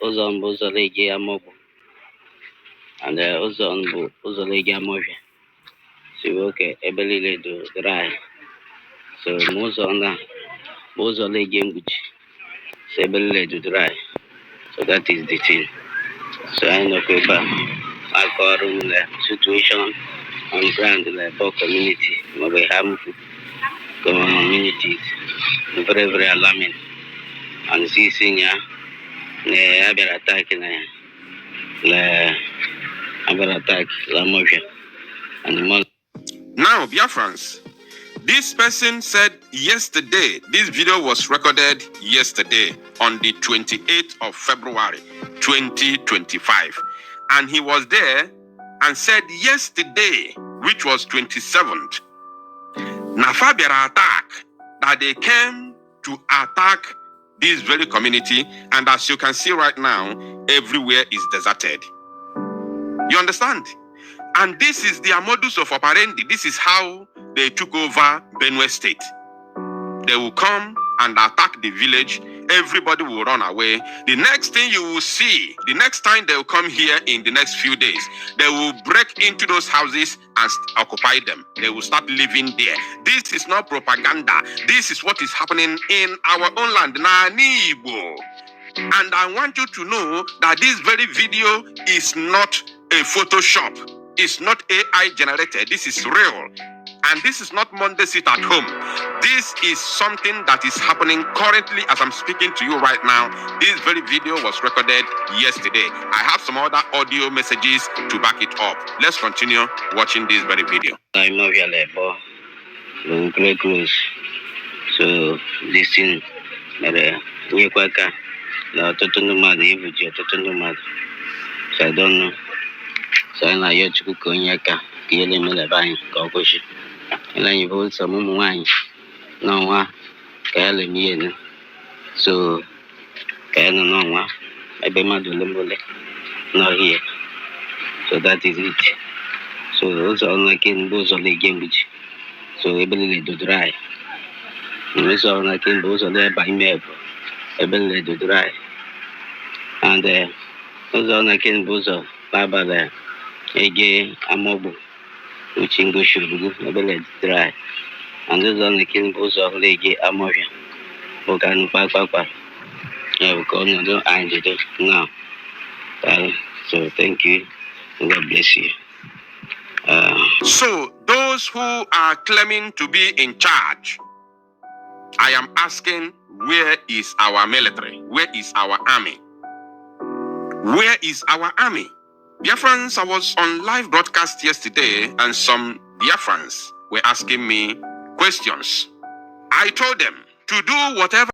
Uzon Buzolegi Amobo, and Uzon Buzolegi Amosha. So, okay, Ebelile do dry. So, Muzona Buzolegi Mbuchi, so Ebelile do dry. So, that is the thing. So, I know Ekpa, I call the situation on ground, the poor community, maybe harmful communities, very, very alarming. And see, senior, the other attack la motion and the mother. Now, Biafrans, this person said yesterday, this video was recorded yesterday on the 28th of February 2025. And he was there and said yesterday, which was 27th, Nafabiara attack, that they came to attack this very community. And as you can see right now, everywhere is deserted. You understand? And this is their modus of operandi. This is how they took over Benue State. They will come and attack the village. Everybody will run away. The next thing you will see, the next time they will come here in the next few days, they will break into those houses and occupy them. They will start living there. This is not propaganda. This is what is happening in our own land. Nani Igbo. And I want you to know that this very video is not a Photoshop. It's not AI generated. This is real. And this is not Monday sit at home. This is something that is happening currently as I'm speaking to you right now. This very video was recorded yesterday. I have some other audio messages to back it up. Let's continue watching this very video. I'm not very close. So this thing, we quite now mother, even mother. So I don't know. So I'm not yet to cook on Yaka, Kiele Melabine, Kokoshi. And then you hold some wine. No, Kale Mien. So, Kano no, I be mad not here. So that is it. So those are like in those on the game, so ability to dry. And those are like in those are there by me, ability to dry. And those are like in those are Baba there. Again, Amobo, which in English should be ability to dry. And those are like in those are Legi Amoria. Okan Papa. Yeah, we call no and it now. So thank you. God bless you. So those who are claiming to be in charge, I am asking, where is our military? Where is our army? Where is our army? Biafrans, I was on live broadcast yesterday and some Biafrans were asking me questions. I told them to do whatever